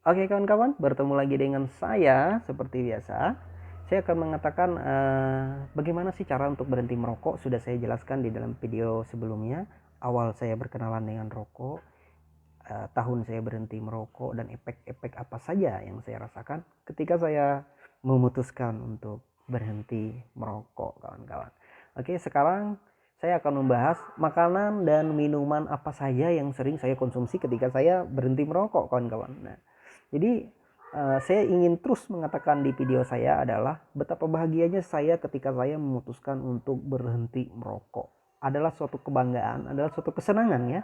Oke kawan-kawan, bertemu lagi dengan saya seperti biasa. Saya akan mengatakan bagaimana sih cara untuk berhenti merokok. Sudah saya jelaskan di dalam video sebelumnya. Awal saya berkenalan dengan rokok, tahun saya berhenti merokok, dan efek-efek apa saja yang saya rasakan ketika saya memutuskan untuk berhenti merokok, kawan-kawan. Oke, sekarang saya akan membahas makanan dan minuman apa saja yang sering saya konsumsi ketika saya berhenti merokok, kawan-kawan. Nah, jadi saya ingin terus mengatakan di video saya adalah betapa bahagianya saya ketika saya memutuskan untuk berhenti merokok. Adalah suatu kebanggaan, adalah suatu kesenangan ya.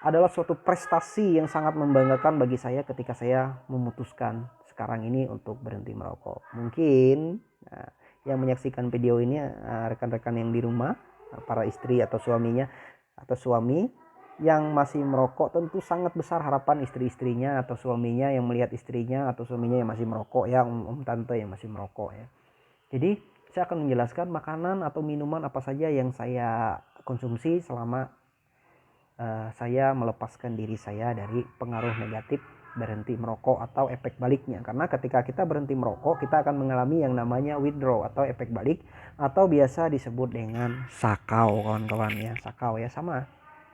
Adalah suatu prestasi yang sangat membanggakan bagi saya ketika saya memutuskan sekarang ini untuk berhenti merokok. Mungkin yang menyaksikan video ini rekan-rekan yang di rumah, para istri atau suaminya atau suami yang masih merokok, tentu sangat besar harapan istri-istrinya atau suaminya yang melihat istrinya atau suaminya yang masih merokok ya, om tante yang masih merokok ya. Jadi saya akan menjelaskan makanan atau minuman apa saja yang saya konsumsi selama saya melepaskan diri saya dari pengaruh negatif berhenti merokok atau efek baliknya. Karena ketika kita berhenti merokok, kita akan mengalami yang namanya withdraw atau efek balik, atau biasa disebut dengan sakau, kawan-kawan ya. Sakau ya, sama.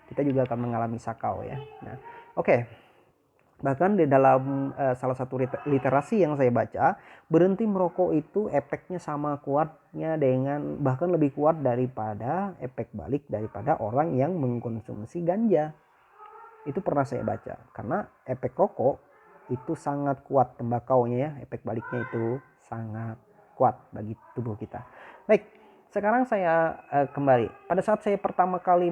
Kita juga akan mengalami sakau ya. Nah, oke. Bahkan di dalam salah satu literasi yang saya baca, berhenti merokok itu efeknya sama kuatnya dengan, bahkan lebih kuat daripada efek balik daripada orang yang mengkonsumsi ganja. Itu pernah saya baca. Karena efek rokok itu sangat kuat, tembakaunya ya, efek baliknya itu sangat kuat bagi tubuh kita. Baik, sekarang saya kembali. Pada saat saya pertama kali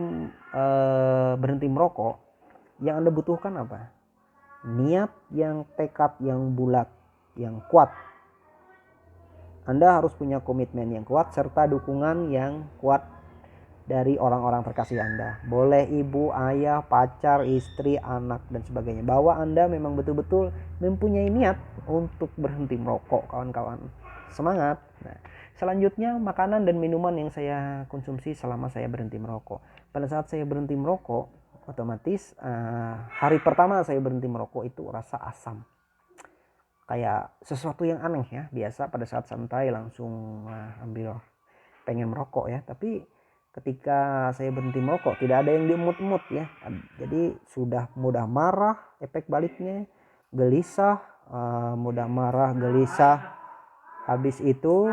berhenti merokok, yang Anda butuhkan apa? Niat yang tekad yang bulat, yang kuat. Anda harus punya komitmen yang kuat serta dukungan yang kuat dari orang-orang terkasih Anda. Boleh ibu, ayah, pacar, istri, anak, dan sebagainya. Bahwa Anda memang betul-betul mempunyai niat untuk berhenti merokok, kawan-kawan. Semangat. Nah, selanjutnya makanan dan minuman yang saya konsumsi selama saya berhenti merokok. Pada saat saya berhenti merokok, otomatis hari pertama saya berhenti merokok itu rasa asam. Kayak sesuatu yang aneh ya. Biasa pada saat santai langsung ambil pengen merokok ya. Tapi ketika saya berhenti merokok tidak ada yang diemut-emut ya. Jadi sudah mudah marah, efek baliknya gelisah, mudah marah, gelisah. Habis itu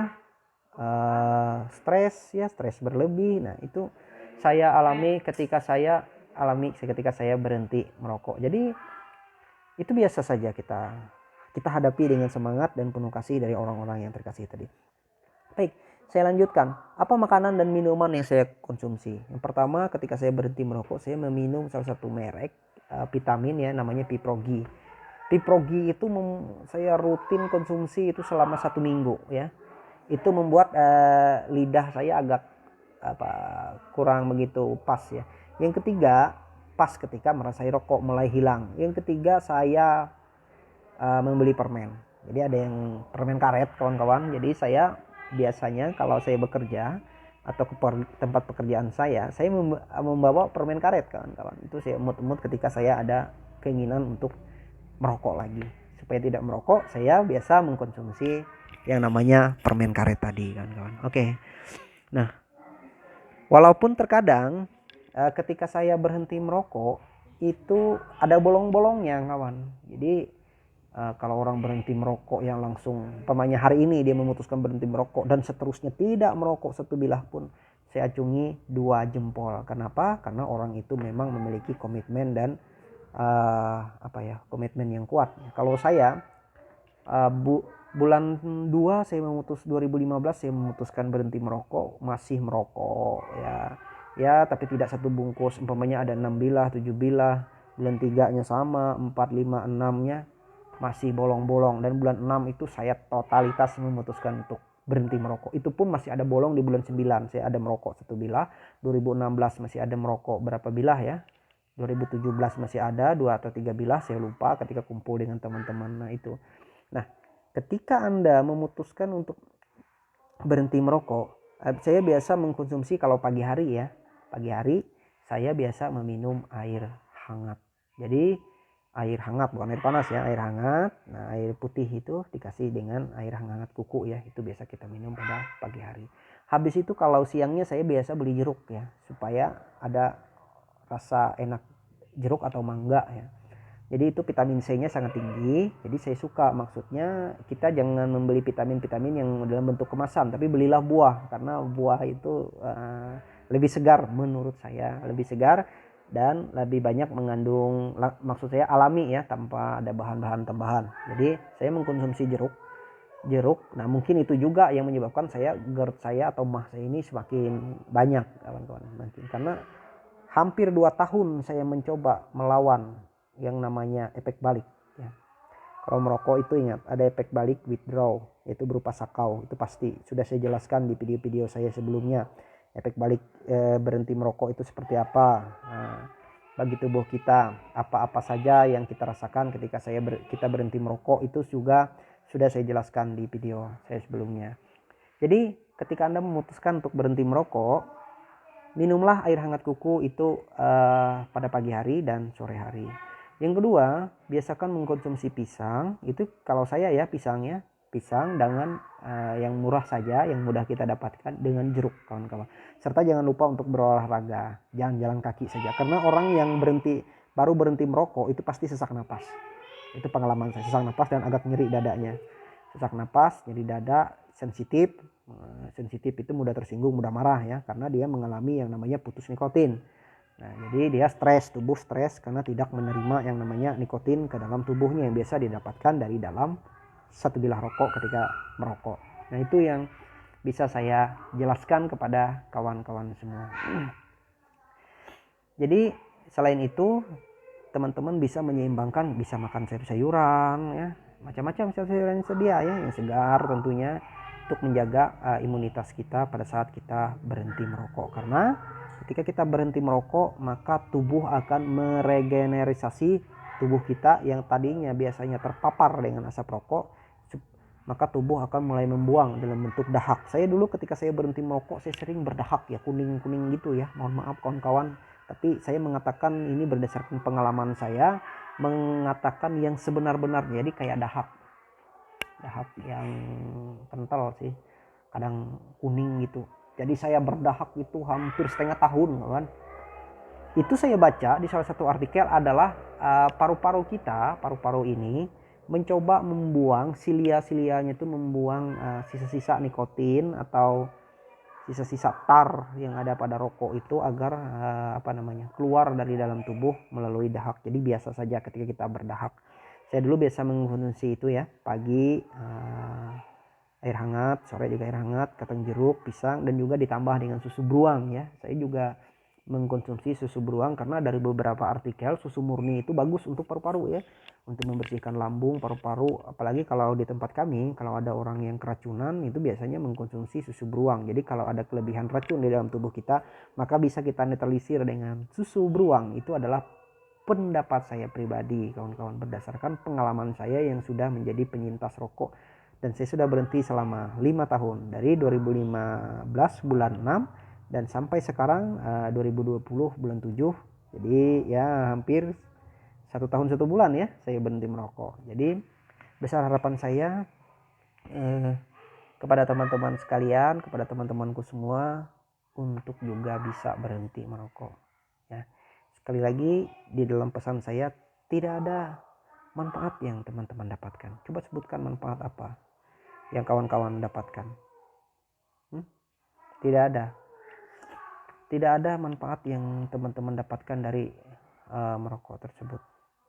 stres ya, stres berlebih. Nah, itu saya alami ketika saya berhenti merokok. Jadi itu biasa saja kita hadapi dengan semangat dan penuh kasih dari orang-orang yang terkasih tadi. Baik, saya lanjutkan. Apa makanan dan minuman yang saya konsumsi? Yang pertama, ketika saya berhenti merokok, saya meminum salah satu merek vitamin ya, namanya Piprogi. Piprogi itu saya rutin konsumsi itu selama 1 minggu ya. Itu membuat lidah saya agak kurang begitu pas ya. Yang ketiga, pas ketika merasai rokok mulai hilang. Yang ketiga, saya membeli permen. Jadi ada yang permen karet, kawan-kawan. Jadi saya biasanya kalau saya bekerja atau ke tempat pekerjaan saya membawa permen karet, kawan-kawan. Itu saya emut-emut ketika saya ada keinginan untuk merokok lagi. Supaya tidak merokok, saya biasa mengkonsumsi yang namanya permen karet tadi, kawan-kawan. Oke. Nah, walaupun terkadang ketika saya berhenti merokok itu ada bolong-bolongnya, kawan. Jadi kalau orang berhenti merokok yang langsung, umpamanya hari ini dia memutuskan berhenti merokok dan seterusnya tidak merokok satu bilah pun, saya acungi 2 jempol. Kenapa? Karena orang itu memang memiliki komitmen dan komitmen yang kuat. Kalau saya bulan 2 saya 2015 saya memutuskan berhenti merokok, masih merokok ya tapi tidak satu bungkus, umpamanya ada 6 bilah 7 bilah. Bulan 3-nya sama, 4, 5, 6-nya masih bolong-bolong. Dan bulan 6 itu saya totalitas memutuskan untuk berhenti merokok. Itu pun masih ada bolong di bulan 9. Saya ada merokok 1 bilah. 2016 masih ada merokok berapa bilah ya. 2017 masih ada 2 atau 3 bilah, saya lupa, ketika kumpul dengan teman-teman. Nah itu. Nah, ketika Anda memutuskan untuk berhenti merokok, saya biasa mengkonsumsi kalau pagi hari ya. Pagi hari saya biasa meminum air hangat. Jadi air hangat, bukan air panas ya, air hangat. Nah, air putih itu dikasih dengan air hangat kuku ya, itu biasa kita minum pada pagi hari. Habis itu kalau siangnya saya biasa beli jeruk ya, supaya ada rasa enak jeruk atau mangga ya. Jadi itu vitamin C-nya sangat tinggi. Jadi saya suka, maksudnya kita jangan membeli vitamin-vitamin yang dalam bentuk kemasan, tapi belilah buah, karena buah itu lebih segar menurut saya, lebih segar dan lebih banyak mengandung, maksud saya alami ya, tanpa ada bahan-bahan tambahan. Jadi saya mengkonsumsi jeruk. Nah, mungkin itu juga yang menyebabkan saya GERD saya atau mah saya ini semakin banyak, kawan-kawan. Mungkin karena hampir 2 tahun saya mencoba melawan yang namanya efek balik ya. Kalau merokok itu ingat ada efek balik, withdraw, yaitu berupa sakau. Itu pasti sudah saya jelaskan di video-video saya sebelumnya. Efek balik berhenti merokok itu seperti apa. Nah, bagi tubuh kita apa-apa saja yang kita rasakan ketika kita berhenti merokok itu juga sudah saya jelaskan di video saya sebelumnya. Jadi ketika Anda memutuskan untuk berhenti merokok, minumlah air hangat kuku itu pada pagi hari dan sore hari. Yang kedua, biasakan mengkonsumsi pisang. Itu kalau saya ya, pisang dengan yang murah saja, yang mudah kita dapatkan, dengan jeruk, kawan-kawan. Serta jangan lupa untuk berolahraga, jangan jalan kaki saja. Karena orang yang baru berhenti merokok itu pasti sesak napas. Itu pengalaman saya, sesak napas dan agak nyeri dadanya. Sesak napas, nyeri dada, sensitif itu mudah tersinggung, mudah marah ya, karena dia mengalami yang namanya putus nikotin. Nah, jadi dia tubuh stres karena tidak menerima yang namanya nikotin ke dalam tubuhnya yang biasa didapatkan dari dalam satu bilah rokok ketika merokok. Nah, itu yang bisa saya jelaskan kepada kawan-kawan semua. Jadi selain itu, teman-teman bisa menyeimbangkan, bisa makan sayur-sayuran ya, macam-macam sayur-sayuran yang sedia ya, yang segar tentunya, untuk menjaga imunitas kita pada saat kita berhenti merokok. Karena ketika kita berhenti merokok, maka tubuh akan meregenerasi tubuh kita yang tadinya biasanya terpapar dengan asap rokok, maka tubuh akan mulai membuang dalam bentuk dahak. Saya dulu ketika saya berhenti merokok, saya sering berdahak ya, kuning-kuning gitu ya. Mohon maaf kawan-kawan, tapi saya mengatakan ini berdasarkan pengalaman saya, mengatakan yang sebenar-benarnya. Jadi kayak dahak yang kental sih, kadang kuning gitu. Jadi saya berdahak itu hampir setengah tahun, kan. Itu saya baca di salah satu artikel adalah paru-paru ini mencoba membuang silia-silianya, itu membuang sisa-sisa nikotin atau sisa-sisa tar yang ada pada rokok itu agar keluar dari dalam tubuh melalui dahak. Jadi biasa saja ketika kita berdahak. Saya dulu biasa mengkonsumsi itu ya, pagi air hangat, sore juga air hangat, kacang jeruk, pisang, dan juga ditambah dengan susu beruang ya. Saya juga mengkonsumsi susu beruang karena dari beberapa artikel susu murni itu bagus untuk paru-paru ya, untuk membersihkan lambung, paru-paru. Apalagi kalau di tempat kami, kalau ada orang yang keracunan itu biasanya mengkonsumsi susu beruang. Jadi kalau ada kelebihan racun di dalam tubuh kita, maka bisa kita netralisir dengan susu beruang. Itu adalah pendapat saya pribadi, kawan-kawan, berdasarkan pengalaman saya yang sudah menjadi penyintas rokok. Dan saya sudah berhenti selama 5 tahun, dari 2015 bulan 6 dan sampai sekarang 2020 bulan 7. Jadi ya hampir 1 tahun 1 bulan ya saya berhenti merokok. Jadi besar harapan saya kepada teman-teman sekalian, kepada teman-temanku semua, untuk juga bisa berhenti merokok ya. Sekali lagi, di dalam pesan saya tidak ada manfaat yang teman-teman dapatkan. Coba sebutkan manfaat apa yang kawan-kawan dapatkan. Tidak ada manfaat yang teman-teman dapatkan dari merokok tersebut.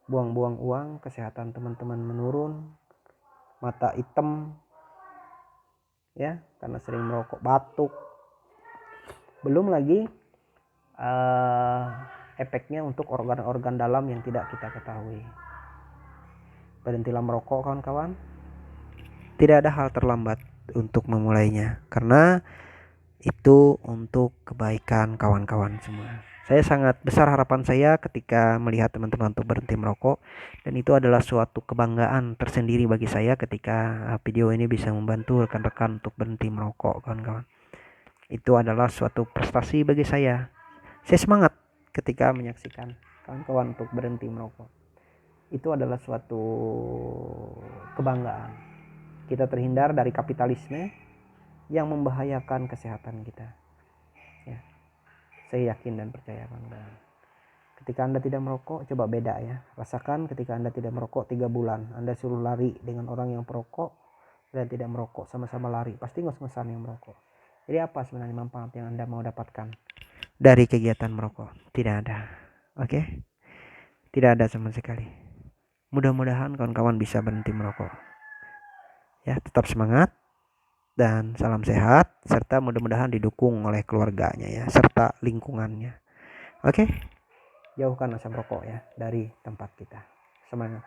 Buang-buang uang, kesehatan teman-teman menurun, mata hitam ya karena sering merokok, batuk. Belum lagi efeknya untuk organ-organ dalam yang tidak kita ketahui. Berhentilah merokok, kawan-kawan. Tidak ada hal terlambat untuk memulainya, karena itu untuk kebaikan kawan-kawan semua. Saya sangat besar harapan saya ketika melihat teman-teman untuk berhenti merokok, dan itu adalah suatu kebanggaan tersendiri bagi saya ketika video ini bisa membantu rekan-rekan untuk berhenti merokok, kawan-kawan. Itu adalah suatu prestasi bagi saya. Saya semangat ketika menyaksikan kawan-kawan untuk berhenti merokok. itu adalah suatu kebanggaan. Kita terhindar dari kapitalisme yang membahayakan kesehatan kita. Ya, saya yakin dan percaya bangga. Ketika Anda tidak merokok, coba beda ya. Rasakan ketika Anda tidak merokok 3 bulan. Anda suruh lari dengan orang yang perokok dan tidak merokok. Sama-sama lari. Pasti ngos-ngosan yang merokok. Jadi apa sebenarnya manfaat yang Anda mau dapatkan dari kegiatan merokok? Tidak ada. Oke? Tidak ada sama sekali. Mudah-mudahan kawan-kawan bisa berhenti merokok. Ya, tetap semangat. Dan salam sehat. Serta mudah-mudahan didukung oleh keluarganya ya. Serta lingkungannya. Oke? Jauhkan asap rokok ya dari tempat kita. Semangat.